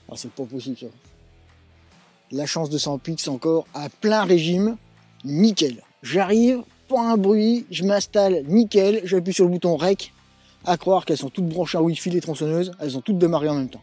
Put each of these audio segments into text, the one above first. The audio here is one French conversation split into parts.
Ah, c'est pas possible ça. La chance de 100 pix encore à plein régime, nickel. J'arrive, pas un bruit, je m'installe, nickel, j'appuie sur le bouton REC, à croire qu'elles sont toutes branchées en Wi-Fi les tronçonneuses, elles ont toutes démarré en même temps.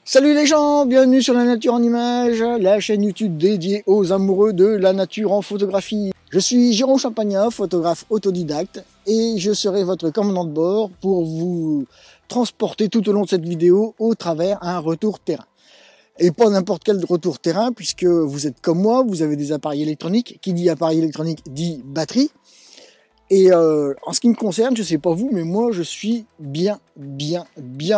Salut les gens, bienvenue sur La Nature en Images, la chaîne YouTube dédiée aux amoureux de la nature en photographie. Je suis Jérôme Champagnat, photographe autodidacte, et je serai votre commandant de bord pour vous transporter tout au long de cette vidéo au travers un retour terrain. Et pas n'importe quel retour terrain, puisque vous êtes comme moi, vous avez des appareils électroniques. Qui dit appareil électronique dit batterie. Et en ce qui me concerne, je sais pas vous, mais moi je suis bien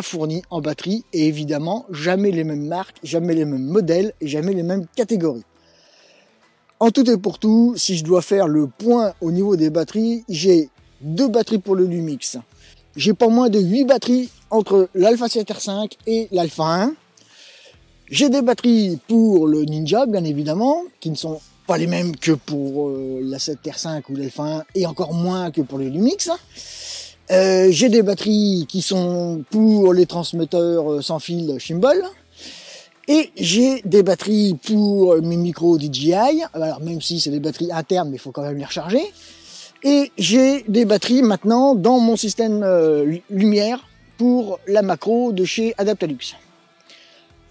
fourni en batterie. Et évidemment, jamais les mêmes marques, jamais les mêmes modèles et jamais les mêmes catégories. En tout et pour tout, si je dois faire le point au niveau des batteries, j'ai 2 batteries pour le Lumix. J'ai pas moins de 8 batteries entre l'Alpha 7R5 et l'Alpha 1. J'ai des batteries pour le Ninja, bien évidemment, qui ne sont pas les mêmes que pour la 7R5 ou l'Alpha 1, et encore moins que pour le Lumix. J'ai des batteries qui sont pour les transmetteurs sans fil Chimbal. Et j'ai des batteries pour mes micros DJI, alors même si c'est des batteries internes, mais il faut quand même les recharger. Et j'ai des batteries maintenant dans mon système lumière pour la macro de chez Adaptalux.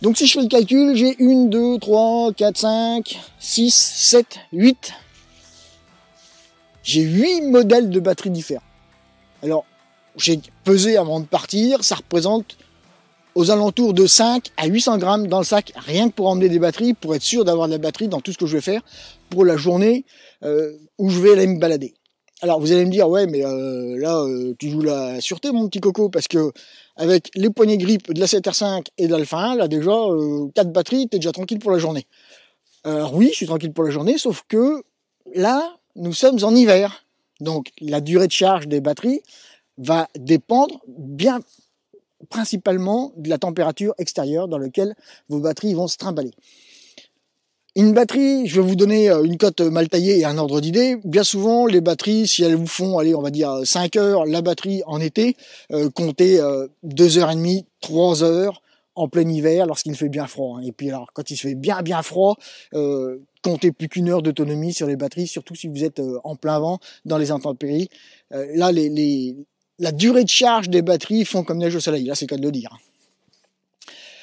Donc si je fais le calcul, j'ai 1, 2, 3, 4, 5, 6, 7, 8. J'ai 8 modèles de batteries différents. Alors, j'ai pesé avant de partir, ça représente aux alentours de 5 à 800 grammes dans le sac, rien que pour emmener des batteries, pour être sûr d'avoir de la batterie dans tout ce que je vais faire pour la journée où je vais aller me balader. Alors vous allez me dire, ouais mais là tu joues la sûreté mon petit coco, parce que avec les poignées grippe de la 7R5 et de l'Alpha 1, là déjà 4 batteries, t'es déjà tranquille pour la journée. Alors oui, je suis tranquille pour la journée, sauf que là, nous sommes en hiver. Donc la durée de charge des batteries va dépendre bien principalement de la température extérieure dans laquelle vos batteries vont se trimballer. Une batterie, je vais vous donner une cote mal taillée et un ordre d'idée. Bien souvent, les batteries, si elles vous font, allez, on va dire 5 heures, la batterie en été, comptez 2h30, 3 heures en plein hiver lorsqu'il fait bien froid. Et puis alors, quand il se fait bien froid, comptez plus qu'1 heure d'autonomie sur les batteries, surtout si vous êtes en plein vent dans les intempéries. Là, la durée de charge des batteries font comme neige au soleil. Là, c'est le cas de le dire.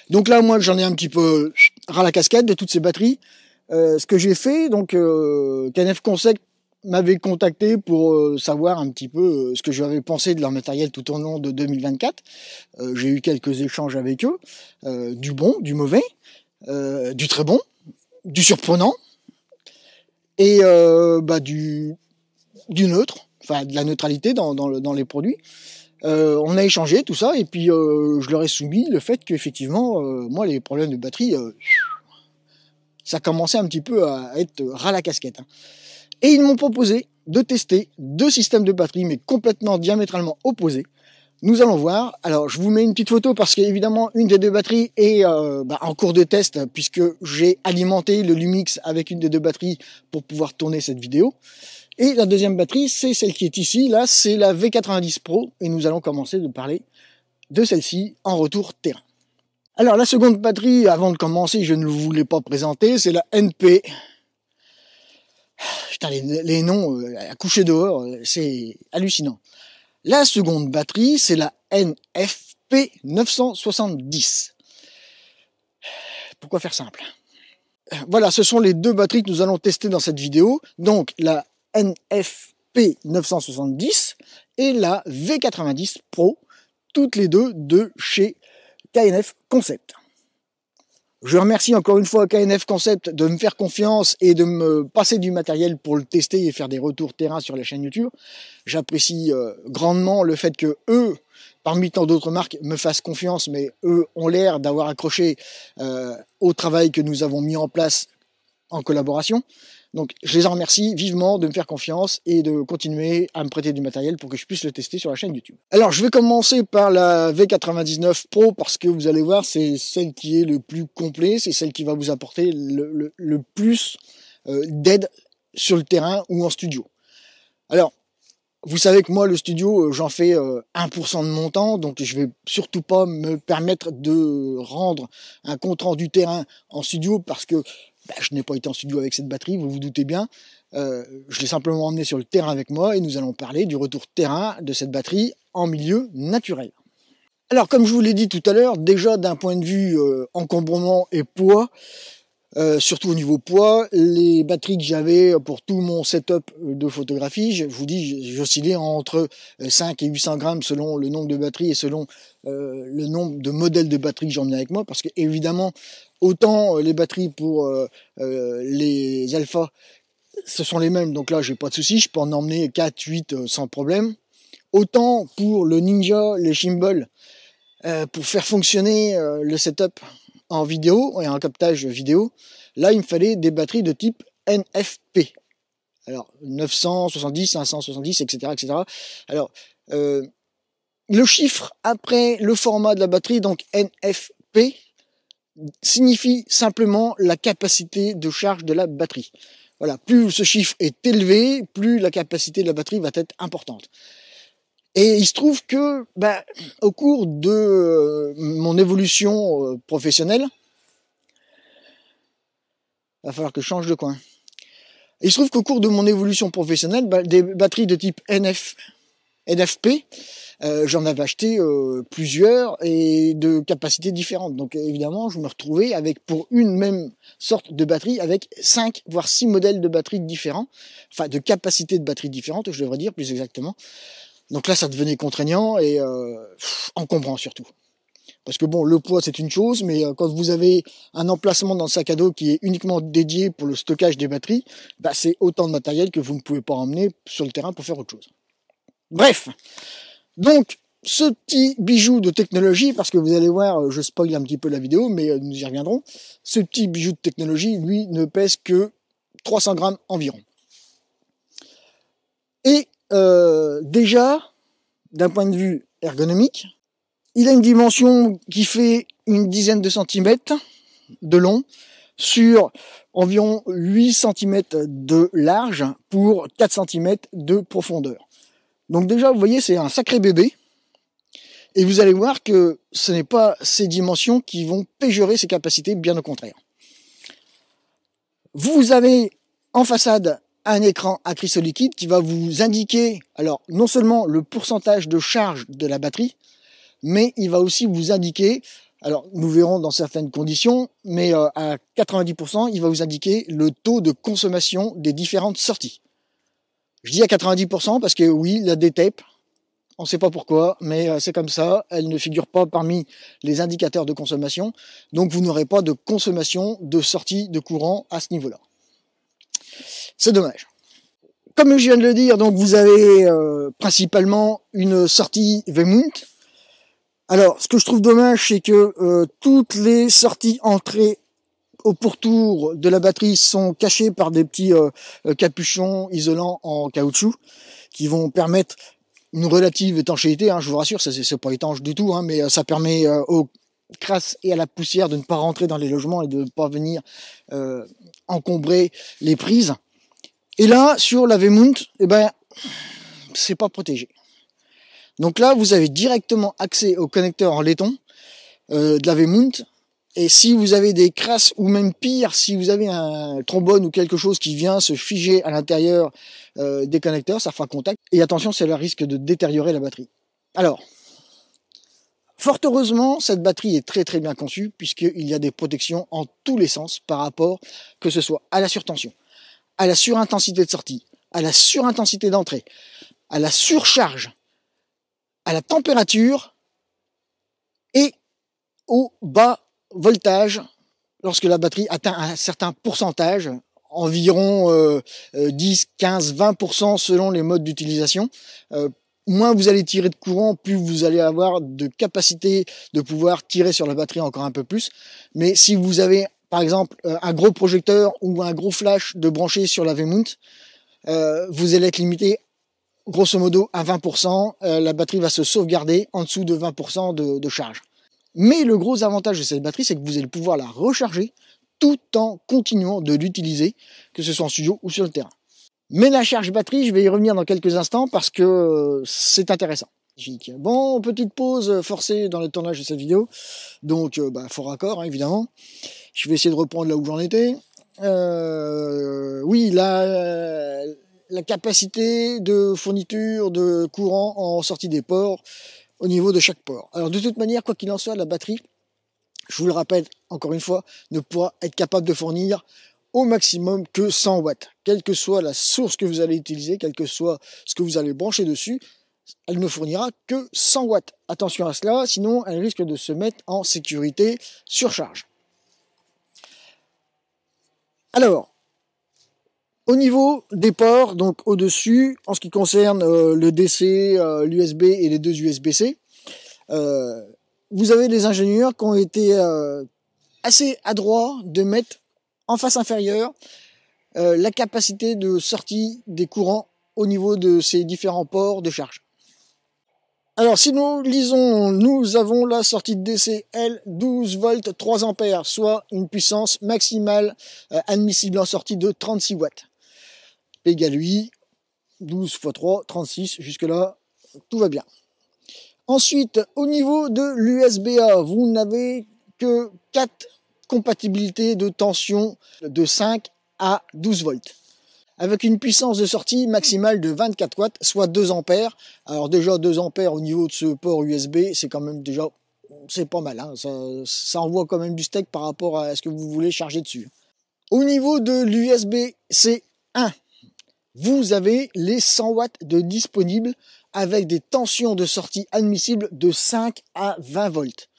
Donc là, moi, j'en ai un petit peu ras la casquette de toutes ces batteries. Ce que j'ai fait, donc KNF Concept m'avait contacté pour savoir un petit peu ce que j'avais pensé de leur matériel tout au long de 2024. J'ai eu quelques échanges avec eux, du bon, du mauvais, du très bon, du surprenant et du neutre, enfin de la neutralité dans les produits. On a échangé tout ça et puis je leur ai soumis le fait qu'effectivement, moi les problèmes de batterie, ça commençait un petit peu à être ras la casquette. Et ils m'ont proposé de tester 2 systèmes de batterie, mais complètement diamétralement opposés. Nous allons voir. Alors, je vous mets une petite photo parce qu'évidemment, une des 2 batteries est en cours de test, puisque j'ai alimenté le Lumix avec une des 2 batteries pour pouvoir tourner cette vidéo. Et la deuxième batterie, c'est celle qui est ici. Là, c'est la V90 Pro. Et nous allons commencer de parler de celle-ci en retour terrain. Alors, la seconde batterie, avant de commencer, je ne vous l'ai pas présentée, c'est la NP. Putain, les noms à coucher dehors, c'est hallucinant. La seconde batterie, c'est la NFP 970. Pourquoi faire simple? Voilà, ce sont les 2 batteries que nous allons tester dans cette vidéo. Donc, la NFP 970 et la V90 Pro, toutes les 2 de chez KNF Concept. Je remercie encore une fois KNF Concept de me faire confiance et de me passer du matériel pour le tester et faire des retours terrain sur la chaîne YouTube. J'apprécie grandement le fait que eux, parmi tant d'autres marques, me fassent confiance, mais eux ont l'air d'avoir accroché au travail que nous avons mis en place en collaboration. Donc je les en remercie vivement de me faire confiance et de continuer à me prêter du matériel pour que je puisse le tester sur la chaîne YouTube. Alors je vais commencer par la V99 Pro parce que vous allez voir, c'est celle qui est le plus complet, c'est celle qui va vous apporter le plus d'aide sur le terrain ou en studio. Alors vous savez que moi, le studio, j'en fais 1% de mon temps, donc je vais surtout pas me permettre de rendre un compte rendu terrain en studio parce que je n'ai pas été en studio avec cette batterie, vous vous doutez bien. Je l'ai simplement emmené sur le terrain avec moi et nous allons parler du retour terrain de cette batterie en milieu naturel. Alors, comme je vous l'ai dit tout à l'heure, déjà d'un point de vue encombrement et poids, surtout au niveau poids, les batteries que j'avais pour tout mon setup de photographie, je vous dis, j'oscillais entre 5 et 800 grammes selon le nombre de batteries et selon le nombre de modèles de batteries que j'emmenais avec moi, parce que évidemment, autant les batteries pour les alphas, ce sont les mêmes, donc là j'ai pas de souci, je peux en emmener 4, 8 sans problème. Autant pour le Ninja, les Shimbal, pour faire fonctionner le setup en vidéo et en captage vidéo, là il me fallait des batteries de type NFP. Alors 970, 570, etc., etc. Alors le chiffre après le format de la batterie, donc NFP, signifie simplement la capacité de charge de la batterie. Voilà, plus ce chiffre est élevé, plus la capacité de la batterie va être importante. Et il se trouve que, au cours de mon évolution professionnelle, va falloir que je change de coin. Il se trouve qu'au cours de mon évolution professionnelle, des batteries de type NFP, j'en avais acheté plusieurs et de capacités différentes. Donc évidemment, je me retrouvais avec, pour une même sorte de batterie, avec 5 voire 6 modèles de batteries différents, enfin de capacités de batteries différentes, je devrais dire plus exactement. Donc là, ça devenait contraignant et encombrant surtout. Parce que bon, le poids c'est une chose, mais quand vous avez un emplacement dans le sac à dos qui est uniquement dédié pour le stockage des batteries, c'est autant de matériel que vous ne pouvez pas emmener sur le terrain pour faire autre chose. Bref, donc ce petit bijou de technologie, parce que vous allez voir, je spoil un petit peu la vidéo, mais nous y reviendrons, ce petit bijou de technologie, lui, ne pèse que 300 grammes environ. Et déjà, d'un point de vue ergonomique, il a une dimension qui fait une dizaine de centimètres de long sur environ 8 cm de large pour 4 cm de profondeur. Donc déjà, vous voyez, c'est un sacré bébé. Et vous allez voir que ce n'est pas ces dimensions qui vont péjorer ses capacités, bien au contraire. Vous avez en façade un écran à cristaux liquides qui va vous indiquer, alors non seulement le pourcentage de charge de la batterie, mais il va aussi vous indiquer, alors nous verrons dans certaines conditions, mais à 90%, il va vous indiquer le taux de consommation des différentes sorties. Je dis à 90% parce que oui, la D-tape, on ne sait pas pourquoi, mais c'est comme ça, elle ne figure pas parmi les indicateurs de consommation, donc vous n'aurez pas de consommation de sortie de courant à ce niveau-là. C'est dommage. Comme je viens de le dire, donc vous avez principalement une sortie V-mount. Alors, ce que je trouve dommage, c'est que toutes les sorties entrées au pourtour de la batterie sont cachées par des petits capuchons isolants en caoutchouc qui vont permettre une relative étanchéité. Je vous rassure, c'est pas étanche du tout, mais ça permet aux crasses et à la poussière de ne pas rentrer dans les logements et de ne pas venir encombrer les prises. Et là, sur la V-mount, c'est pas protégé. Donc là, vous avez directement accès au connecteur en laiton de la V-mount. Et si vous avez des crasses, ou même pire, si vous avez un trombone ou quelque chose qui vient se figer à l'intérieur des connecteurs, ça fera contact. Et attention, cela risque de détériorer la batterie. Alors, fort heureusement, cette batterie est très très bien conçue, puisqu'il y a des protections en tous les sens par rapport, que ce soit à la surtension, à la surintensité de sortie, à la surintensité d'entrée, à la surcharge, à la température et au bas voltage lorsque la batterie atteint un certain pourcentage, environ 10, 15, 20% selon les modes d'utilisation. Moins vous allez tirer de courant, plus vous allez avoir de capacité de pouvoir tirer sur la batterie encore un peu plus. Mais si vous avez par exemple un gros projecteur ou un gros flash de brancher sur la V-mount, vous allez être limité grosso modo à 20%, la batterie va se sauvegarder en dessous de 20% de charge. Mais le gros avantage de cette batterie, c'est que vous allez pouvoir la recharger tout en continuant de l'utiliser, que ce soit en studio ou sur le terrain. Mais la charge batterie, je vais y revenir dans quelques instants parce que c'est intéressant. Bon, petite pause forcée dans le tournage de cette vidéo, donc fort raccord hein, évidemment. Je vais essayer de reprendre là où j'en étais. Oui, la capacité de fourniture de courant en sortie des ports au niveau de chaque port. Alors de toute manière, quoi qu'il en soit, la batterie, je vous le rappelle encore une fois, ne pourra être capable de fournir au maximum que 100 watts. Quelle que soit la source que vous allez utiliser, quel que soit ce que vous allez brancher dessus, elle ne fournira que 100 watts. Attention à cela, sinon elle risque de se mettre en sécurité surcharge. Alors, au niveau des ports, donc au-dessus, en ce qui concerne le DC, l'USB et les deux USB-C, vous avez les ingénieurs qui ont été assez adroits de mettre en face inférieure la capacité de sortie des courants au niveau de ces différents ports de charge. Alors si nous lisons, nous avons la sortie de DC L 12 volts 3 ampères, soit une puissance maximale admissible en sortie de 36 watts. P égale 8, 12 x 3, 36, jusque là, tout va bien. Ensuite, au niveau de l'USB-A, vous n'avez que 4 compatibilités de tension de 5 à 12 volts. Avec une puissance de sortie maximale de 24 watts, soit 2 ampères. Alors déjà 2 ampères au niveau de ce port USB, c'est quand même déjà, c'est pas mal, hein. Ça envoie quand même du steak par rapport à ce que vous voulez charger dessus. Au niveau de l'USB-C 1, vous avez les 100 watts de disponibles avec des tensions de sortie admissibles de 5 à 20 volts.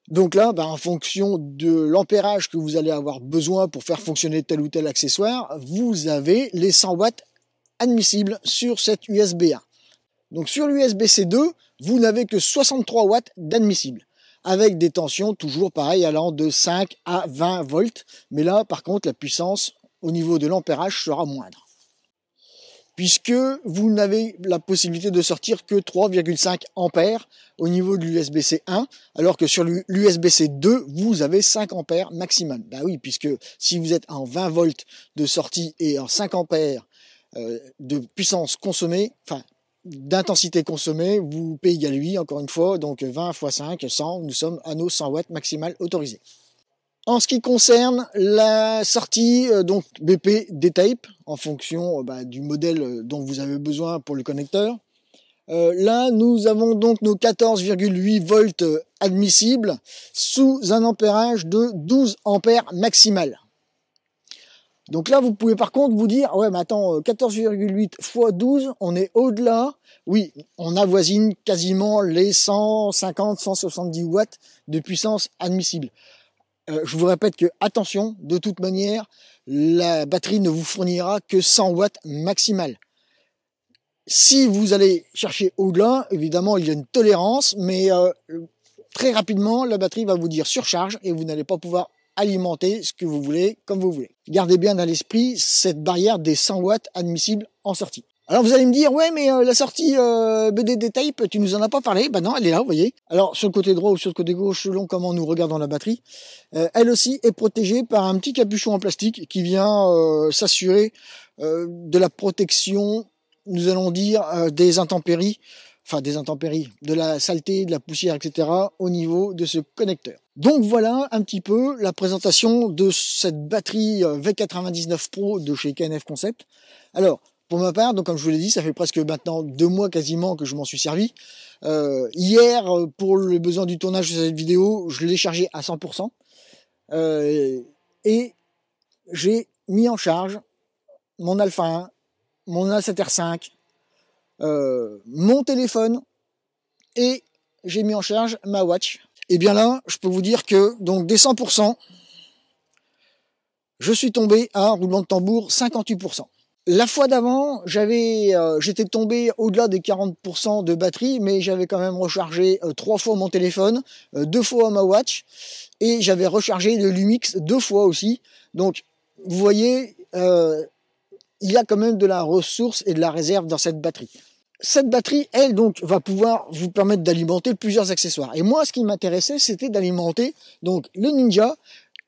Donc là, en fonction de l'ampérage que vous allez avoir besoin pour faire fonctionner tel ou tel accessoire, vous avez les 100 watts admissibles sur cette USB-A. Donc sur l'USB-C 2, vous n'avez que 63 watts d'admissible, avec des tensions toujours pareil allant de 5 à 20 volts. Mais là, par contre, la puissance au niveau de l'ampérage sera moindre, puisque vous n'avez la possibilité de sortir que 3,5 ampères au niveau de l'USB-C 1, alors que sur l'USB-C 2, vous avez 5 ampères maximum. Ben oui, puisque si vous êtes en 20 volts de sortie et en 5 ampères de puissance consommée, enfin d'intensité consommée, vous P égale 8, encore une fois, donc 20 x 5, 100, nous sommes à nos 100 watts maximales autorisés. En ce qui concerne la sortie donc BP D-Type, en fonction du modèle dont vous avez besoin pour le connecteur, là nous avons donc nos 14,8 volts admissibles sous un ampérage de 12 ampères maximal. Donc là vous pouvez par contre vous dire, ouais mais attends, 14,8 x 12, on est au-delà. Oui, on avoisine quasiment les 150-170 watts de puissance admissible. Je vous répète que, attention, de toute manière, la batterie ne vous fournira que 100 watts maximal. Si vous allez chercher au-delà, évidemment, il y a une tolérance, mais très rapidement, la batterie va vous dire surcharge et vous n'allez pas pouvoir alimenter ce que vous voulez comme vous voulez. Gardez bien à l'esprit cette barrière des 100 watts admissibles en sortie. Alors vous allez me dire, ouais mais la sortie BD D-Type, tu nous en as pas parlé? Ben non, elle est là, vous voyez. Alors sur le côté droit ou sur le côté gauche, selon comment nous regardons la batterie, elle aussi est protégée par un petit capuchon en plastique qui vient s'assurer de la protection, nous allons dire, des intempéries, de la saleté, de la poussière, etc. au niveau de ce connecteur. Donc voilà un petit peu la présentation de cette batterie V99 Pro de chez KNF Concept. Alors, pour ma part, donc comme je vous l'ai dit, ça fait presque maintenant 2 mois quasiment que je m'en suis servi. Hier, pour le besoin du tournage de cette vidéo, je l'ai chargé à 100%. Et j'ai mis en charge mon Alpha 1, mon A7R5, mon téléphone, et j'ai mis en charge ma watch. Et bien là, je peux vous dire que donc des 100%, je suis tombé à roulement de tambour 58%. La fois d'avant, j'étais tombé au-delà des 40% de batterie, mais j'avais quand même rechargé 3 fois mon téléphone, 2 fois ma watch, et j'avais rechargé le Lumix 2 fois aussi. Donc, vous voyez, il y a quand même de la ressource et de la réserve dans cette batterie. Cette batterie, elle, donc, va pouvoir vous permettre d'alimenter plusieurs accessoires. Et moi, ce qui m'intéressait, c'était d'alimenter donc le Ninja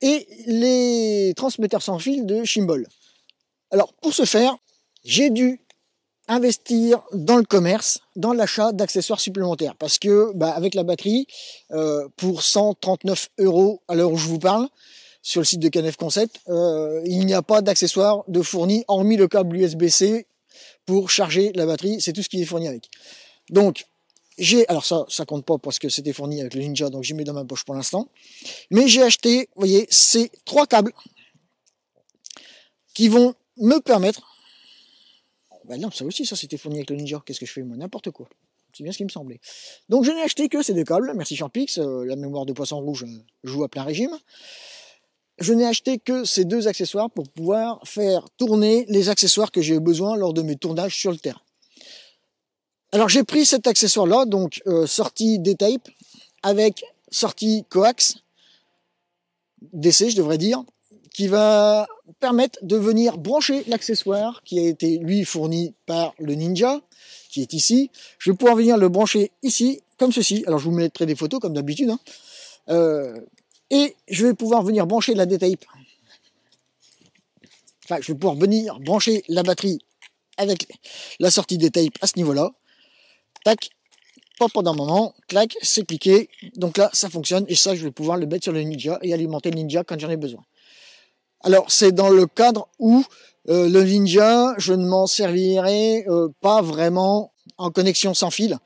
et les transmetteurs sans fil de Chimbal. Alors, pour ce faire, j'ai dû investir dans le commerce, dans l'achat d'accessoires supplémentaires, parce que avec la batterie, pour 139 € à l'heure où je vous parle, sur le site de Canef Concept, il n'y a pas d'accessoires de fourni, hormis le câble USB-C pour charger la batterie, c'est tout ce qui est fourni avec. Donc, alors ça compte pas parce que c'était fourni avec le Ninja, donc j'y mets dans ma poche pour l'instant, mais j'ai acheté, vous voyez, ces 3 câbles qui vont me permettre. Non, ça aussi, ça c'était fourni avec le Ninja. Qu'est-ce que je fais moi? N'importe quoi. C'est bien ce qui me semblait. Donc je n'ai acheté que ces 2 câbles. Merci Champix, la mémoire de poisson rouge joue à plein régime. Je n'ai acheté que ces 2 accessoires pour pouvoir faire tourner les accessoires que j'ai besoin lors de mes tournages sur le terrain. Alors j'ai pris cet accessoire-là, donc sortie D-Tape, avec sortie coax, DC je devrais dire, qui va permettre de venir brancher l'accessoire qui a été lui fourni par le Ninja, qui est ici. Je vais pouvoir venir le brancher ici, comme ceci. Alors je vous mettrai des photos comme d'habitude. Et je vais pouvoir venir brancher la D-Tape. Enfin, je vais pouvoir venir brancher la batterie avec la sortie D-Tape à ce niveau-là. Tac, pas pendant un moment, clac, c'est cliqué. Donc là, ça fonctionne. Et ça, je vais pouvoir le mettre sur le Ninja et alimenter le Ninja quand j'en ai besoin. Alors, c'est dans le cadre où le Ninja, je ne m'en servirai pas vraiment en connexion sans fil.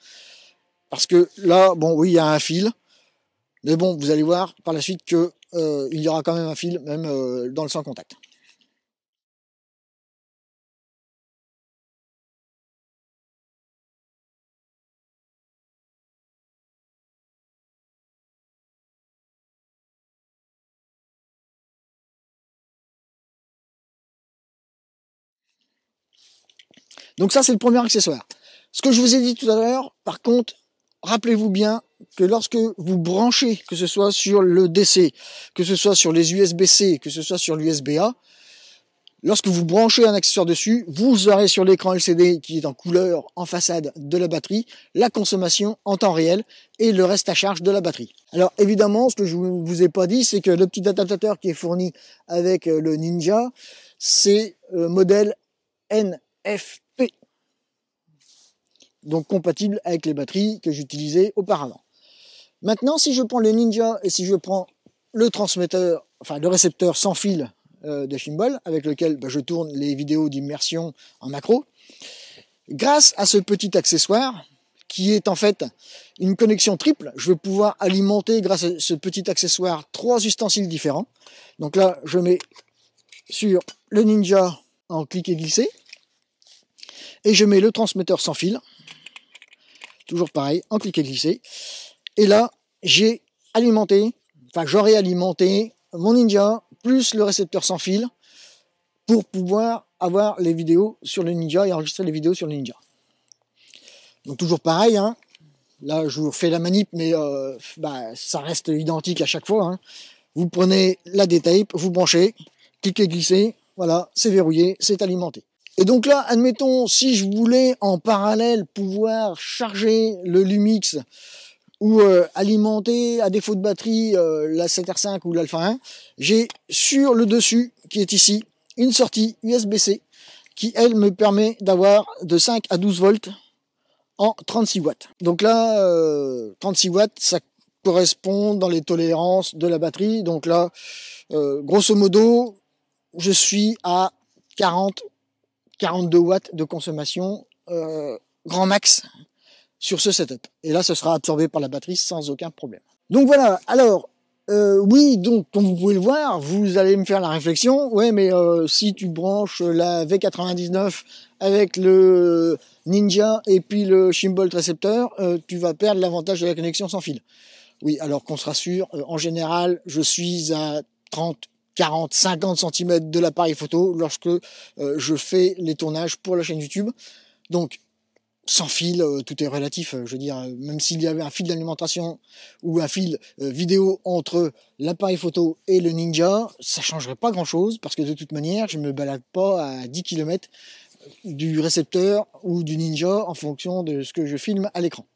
Parce que là, bon, oui, il y a un fil. Mais bon, vous allez voir par la suite que il y aura quand même un fil, même dans le sans contact. Donc ça, c'est le premier accessoire. Ce que je vous ai dit tout à l'heure, par contre, rappelez-vous bien que lorsque vous branchez, que ce soit sur le DC, que ce soit sur les USB-C, que ce soit sur l'USB-A, lorsque vous branchez un accessoire dessus, vous aurez sur l'écran LCD qui est en couleur en façade de la batterie, la consommation en temps réel et le reste à charge de la batterie. Alors évidemment, ce que je ne vous ai pas dit, c'est que le petit adaptateur qui est fourni avec le Ninja, c'est modèle NFP. Donc compatible avec les batteries que j'utilisais auparavant. Maintenant, si je prends le Ninja et si je prends le transmetteur, enfin le récepteur sans fil de Chimbal, avec lequel je tourne les vidéos d'immersion en macro, grâce à ce petit accessoire, qui est en fait une connexion triple, je vais pouvoir alimenter, grâce à ce petit accessoire, 3 ustensiles différents. Donc là, je mets sur le Ninja en clic et glisser, et je mets le transmetteur sans fil, toujours pareil, en clic et glisser. Et là, j'ai alimenté, enfin j'aurais alimenté mon Ninja plus le récepteur sans fil pour pouvoir avoir les vidéos sur le Ninja et enregistrer les vidéos sur le Ninja. Donc toujours pareil, hein. Là je vous refais la manip, mais ça reste identique à chaque fois. Hein. Vous prenez la D-Tape, vous branchez, cliquez, glissez, voilà, c'est verrouillé, c'est alimenté. Et donc là, admettons, si je voulais en parallèle pouvoir charger le Lumix ou alimenter à défaut de batterie la 7R5 ou l'Alpha 1, j'ai sur le dessus, qui est ici, une sortie USB-C qui, elle, me permet d'avoir de 5 à 12 volts en 36 watts. Donc là, 36 watts, ça correspond dans les tolérances de la batterie. Donc là, grosso modo, je suis à 42 watts de consommation grand max sur ce setup. Et là, ce sera absorbé par la batterie sans aucun problème. Donc voilà, alors, oui, donc comme vous pouvez le voir, vous allez me faire la réflexion, ouais, mais si tu branches la V99 avec le Ninja et puis le Shimbolt récepteur, tu vas perdre l'avantage de la connexion sans fil. Oui, alors qu'on se rassure, en général, je suis à 30, 40, 50 cm de l'appareil photo lorsque je fais les tournages pour la chaîne YouTube. Donc, sans fil, tout est relatif. Je veux dire, même s'il y avait un fil d'alimentation ou un fil vidéo entre l'appareil photo et le Ninja, ça changerait pas grand-chose parce que de toute manière, je me balade pas à 10 km du récepteur ou du Ninja en fonction de ce que je filme à l'écran.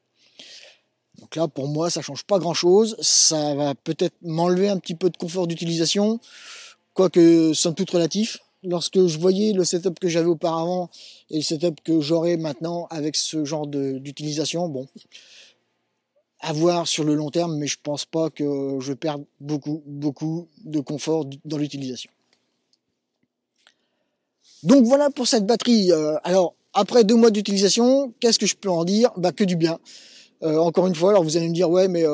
Donc là, pour moi, ça change pas grand-chose. Ça va peut-être m'enlever un petit peu de confort d'utilisation, quoique somme toute relatif. lorsque je voyais le setup que j'avais auparavant et le setup que j'aurai maintenant avec ce genre d'utilisation, bon, à voir sur le long terme, mais je pense pas que je perde beaucoup de confort dans l'utilisation. Donc voilà pour cette batterie. Alors, après 2 mois d'utilisation, qu'est-ce que je peux en dire? Bah, que du bien. Encore une fois, alors vous allez me dire, ouais, mais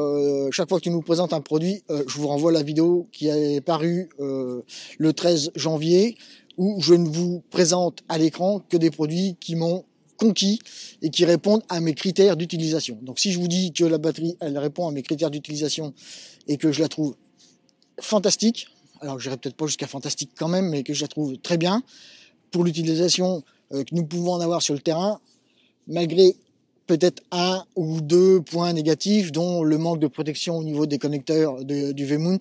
chaque fois que tu nous présentes un produit, je vous renvoie la vidéo qui est parue le 13 janvier, où je ne vous présente à l'écran que des produits qui m'ont conquis et qui répondent à mes critères d'utilisation. Donc si je vous dis que la batterie, elle répond à mes critères d'utilisation et que je la trouve fantastique, alors je n'irai peut-être pas jusqu'à fantastique quand même, mais que je la trouve très bien pour l'utilisation que nous pouvons en avoir sur le terrain, malgré peut-être 1 ou 2 points négatifs, dont le manque de protection au niveau des connecteurs du V-mount.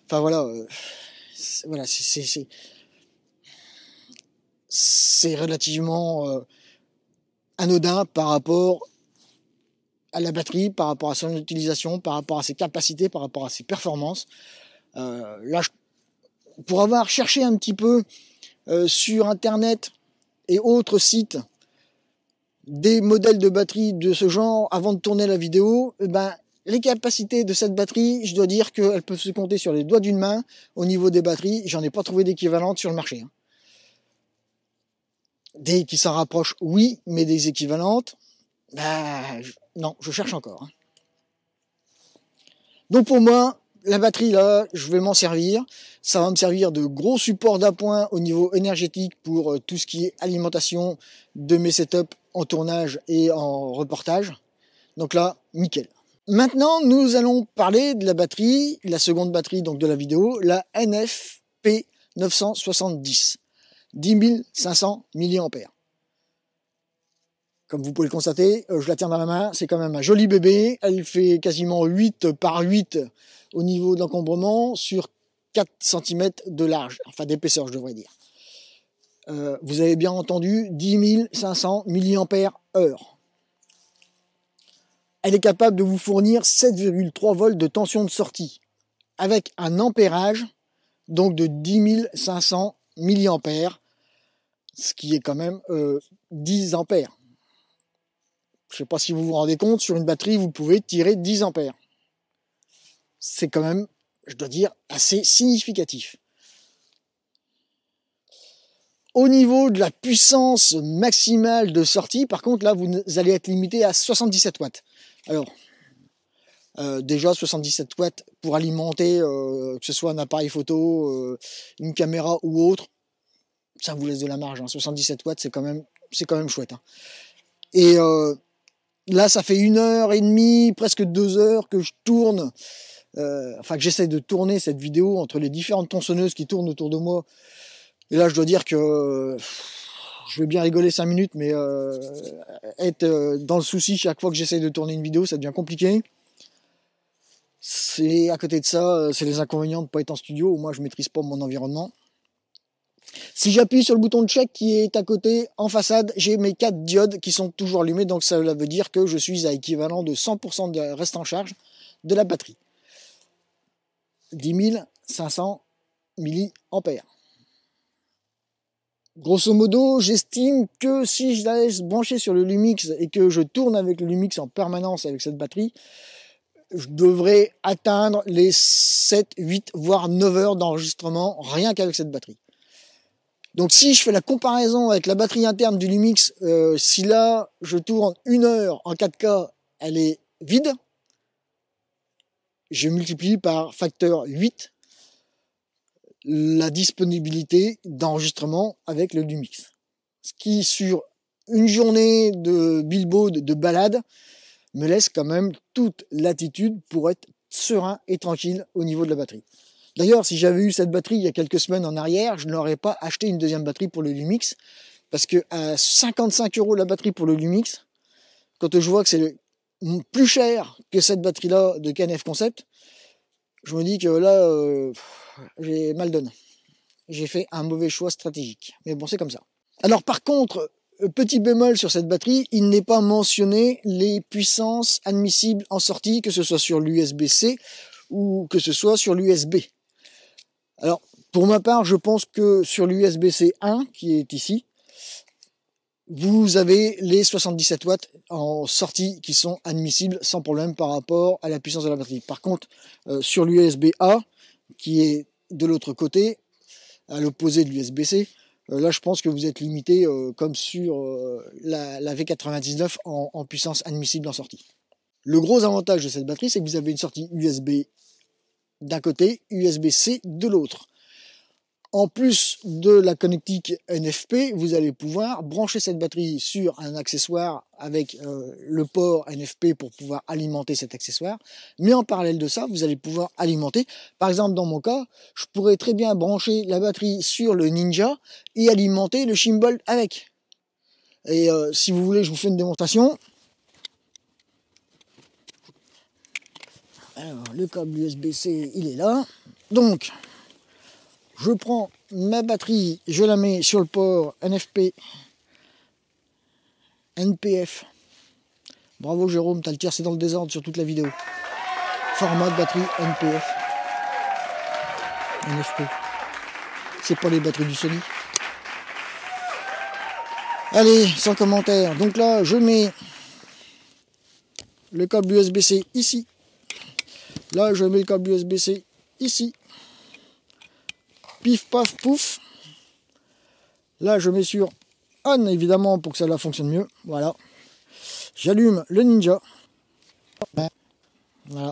Enfin voilà, voilà, c'est relativement anodin par rapport à la batterie, par rapport à son utilisation, par rapport à ses capacités, par rapport à ses performances. Là, pour avoir cherché un petit peu sur Internet et autres sites des modèles de batterie de ce genre avant de tourner la vidéo, ben, les capacités de cette batterie, je dois dire qu'elles peuvent se compter sur les doigts d'une main. Au niveau des batteries, j'en ai pas trouvé d'équivalentes sur le marché. Des qui s'en rapprochent, oui, mais des équivalentes, ben, non, je cherche encore. Donc pour moi, la batterie là, je vais m'en servir. Ça va me servir de gros support d'appoint au niveau énergétique pour tout ce qui est alimentation de mes setups en tournage et en reportage. Donc là, nickel. Maintenant, nous allons parler de la batterie, la seconde batterie donc de la vidéo, la NFP 970, 10 500 mAh. Comme vous pouvez le constater, je la tiens dans la main, c'est quand même un joli bébé. Elle fait quasiment 8 par 8 au niveau de l'encombrement sur 4 cm de large, enfin d'épaisseur je devrais dire. Vous avez bien entendu, 10 500 mAh. Elle est capable de vous fournir 7,3 volts de tension de sortie, avec un ampérage donc de 10 500 mAh, ce qui est quand même 10 ampères. Je ne sais pas si vous vous rendez compte, sur une batterie, vous pouvez tirer 10 ampères. C'est quand même, je dois dire, assez significatif. Au niveau de la puissance maximale de sortie, par contre, là, vous allez être limité à 77 watts. Alors, déjà 77 watts pour alimenter, que ce soit un appareil photo, une caméra ou autre, ça vous laisse de la marge. 77 watts, c'est quand même chouette. Et là, ça fait 1h30, presque 2 heures que je tourne, que j'essaie de tourner cette vidéo entre les différentes tronçonneuses qui tournent autour de moi. Et là, je dois dire que je vais bien rigoler 5 minutes, mais être dans le souci chaque fois que j'essaie de tourner une vidéo, ça devient compliqué. C'est à côté de ça, c'est les inconvénients de ne pas être en studio, où moi je maîtrise pas mon environnement. Si j'appuie sur le bouton de check qui est à côté, en façade, j'ai mes 4 diodes qui sont toujours allumées, donc ça veut dire que je suis à équivalent de 100% de reste en charge de la batterie. 10 500 mAh. Grosso modo, j'estime que si je la laisse brancher sur le Lumix et que je tourne avec le Lumix en permanence avec cette batterie, je devrais atteindre les 7, 8, voire 9 heures d'enregistrement rien qu'avec cette batterie. Donc si je fais la comparaison avec la batterie interne du Lumix, si là je tourne 1 heure en 4K, elle est vide, je multiplie par facteur 8 la disponibilité d'enregistrement avec le Lumix. Ce qui, sur une journée de bilbo, de balade, me laisse quand même toute latitude pour être serein et tranquille au niveau de la batterie. D'ailleurs, si j'avais eu cette batterie il y a quelques semaines en arrière, je n'aurais pas acheté une deuxième batterie pour le Lumix, parce que à 55 € la batterie pour le Lumix, quand je vois que c'est plus cher que cette batterie-là de KNF Concept, je me dis que là, j'ai mal donné. J'ai fait un mauvais choix stratégique. Mais bon, c'est comme ça. Alors par contre, petit bémol sur cette batterie, il n'est pas mentionné les puissances admissibles en sortie, que ce soit sur l'USB-C ou que ce soit sur l'USB. Alors, Pour ma part, je pense que sur l'USB-C 1, qui est ici, vous avez les 77 watts en sortie qui sont admissibles sans problème par rapport à la puissance de la batterie. Par contre, sur l'USB-A, qui est de l'autre côté, à l'opposé de l'USB-C, là je pense que vous êtes limité comme sur la V99 en puissance admissible en sortie. Le gros avantage de cette batterie, c'est que vous avez une sortie USB d'un côté, USB-C de l'autre. En plus de la connectique NFP, vous allez pouvoir brancher cette batterie sur un accessoire avec le port NFP pour pouvoir alimenter cet accessoire. Mais en parallèle de ça, vous allez pouvoir alimenter. Par exemple, dans mon cas, je pourrais très bien brancher la batterie sur le Ninja et alimenter le Chimbal avec. Et si vous voulez, je vous fais une démonstration. Alors, le câble USB-C, il est là. Donc, je prends ma batterie, je la mets sur le port NFP, NPF. Bravo Jérôme, t'as le tiercé dans le désordre sur toute la vidéo. Format de batterie NPF. NFP. C'est pas les batteries du Sony. Allez, sans commentaire. Donc là, je mets le câble USB-C ici. Là, je mets le câble USB-C ici. Pif, paf, pouf. Là, je mets sur on, évidemment, pour que ça fonctionne mieux. Voilà. J'allume le Ninja. Voilà.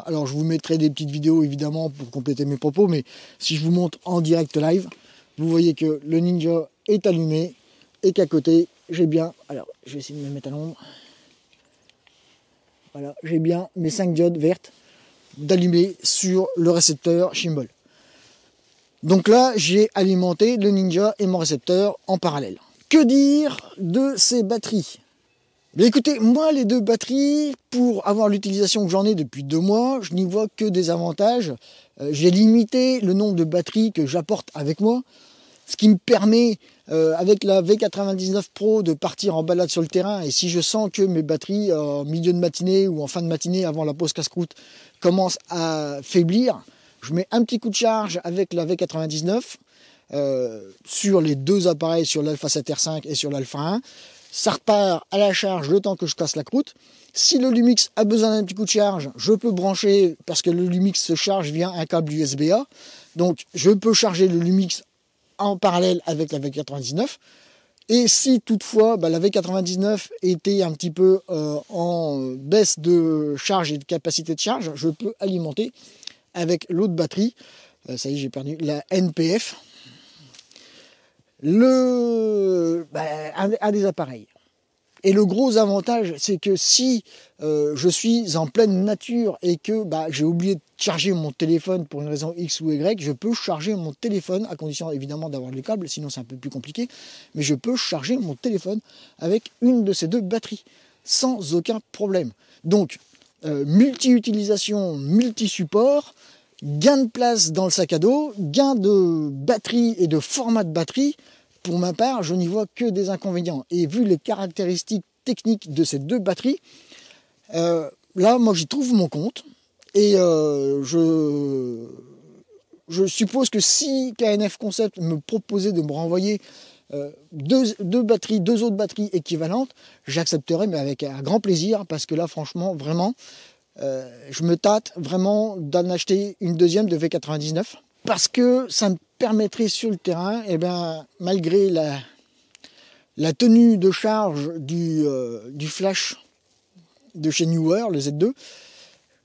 Alors, je vous mettrai des petites vidéos, évidemment, pour compléter mes propos. Mais si je vous montre en direct live, vous voyez que le Ninja est allumé et qu'à côté, j'ai bien... Alors, je vais essayer de me mettre à l'ombre. Voilà, j'ai bien mes 5 diodes vertes d'allumer sur le récepteur Chimbal. Donc là, j'ai alimenté le Ninja et mon récepteur en parallèle. Que dire de ces batteries? Mais écoutez, moi, les deux batteries, pour avoir l'utilisation que j'en ai depuis 2 mois, je n'y vois que des avantages. J'ai limité le nombre de batteries que j'apporte avec moi, ce qui me permet, avec la V99 Pro, de partir en balade sur le terrain. Et si je sens que mes batteries, en milieu de matinée ou en fin de matinée, avant la pause casse-croûte, commencent à faiblir, je mets un petit coup de charge avec la V99 sur les deux appareils, sur l'Alpha 7R5 et sur l'Alpha 1. Ça repart à la charge le temps que je casse la croûte. Si le Lumix a besoin d'un petit coup de charge, je peux brancher, parce que le Lumix se charge via un câble USB-A. Donc je peux charger le Lumix en parallèle avec la V99. Et si toutefois la V99 était un petit peu en baisse de charge et de capacité de charge, je peux alimenter avec l'autre batterie, ça y est, j'ai perdu, la NPF, un des appareils. Et le gros avantage, c'est que si je suis en pleine nature et que j'ai oublié de charger mon téléphone pour une raison X ou Y, je peux charger mon téléphone, à condition évidemment d'avoir le câble, sinon c'est un peu plus compliqué, mais je peux charger mon téléphone avec une de ces deux batteries, sans aucun problème. Donc, multi-utilisation, multi-support, gain de place dans le sac à dos, gain de batterie et de format de batterie. Pour ma part, je n'y vois que des inconvénients. Et vu les caractéristiques techniques de ces deux batteries, là, moi, j'y trouve mon compte. Et je suppose que si KNF Concept me proposait de me renvoyer deux autres batteries équivalentes, j'accepterais, mais avec un grand plaisir, parce que là, franchement, vraiment, je me tâte vraiment d'en acheter une deuxième de V99, parce que ça me permettrait sur le terrain, malgré la tenue de charge du flash de chez Neewer, le Z2,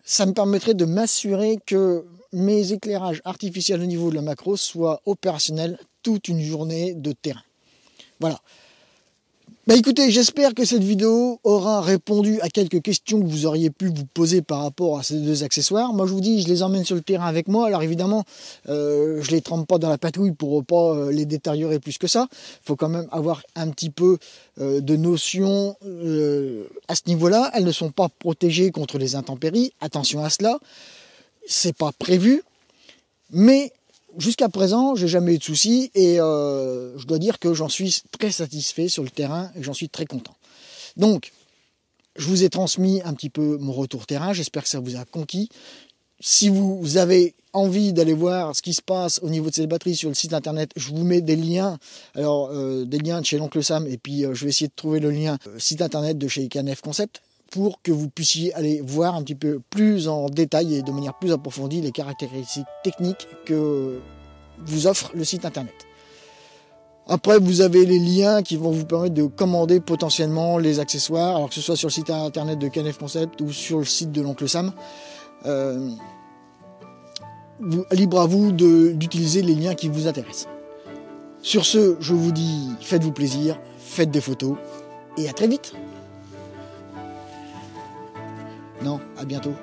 ça me permettrait de m'assurer que mes éclairages artificiels au niveau de la macro soient opérationnels toute une journée de terrain. Voilà. Écoutez, j'espère que cette vidéo aura répondu à quelques questions que vous auriez pu vous poser par rapport à ces deux accessoires. Moi, je vous dis, je les emmène sur le terrain avec moi. Alors évidemment, je les trempe pas dans la patouille pour pas les détériorer plus que ça. Il faut quand même avoir un petit peu de notion à ce niveau-là. Elles ne sont pas protégées contre les intempéries. Attention à cela. C'est pas prévu. Mais jusqu'à présent, j'ai jamais eu de soucis et je dois dire que j'en suis très satisfait sur le terrain et j'en suis très content. Donc, je vous ai transmis un petit peu mon retour terrain. J'espère que ça vous a conquis. Si vous avez envie d'aller voir ce qui se passe au niveau de cette batterie sur le site internet, je vous mets des liens. Alors des liens de chez l'oncle Sam, et puis je vais essayer de trouver le lien site internet de chez Canef Concept, pour que vous puissiez aller voir un petit peu plus en détail et de manière plus approfondie les caractéristiques techniques que vous offre le site internet. Après, vous avez les liens qui vont vous permettre de commander potentiellement les accessoires, alors que ce soit sur le site internet de Canef Concept ou sur le site de l'oncle Sam. Libre à vous d'utiliser les liens qui vous intéressent. Sur ce, je vous dis, faites-vous plaisir, faites des photos, et à très vite. Non, à bientôt.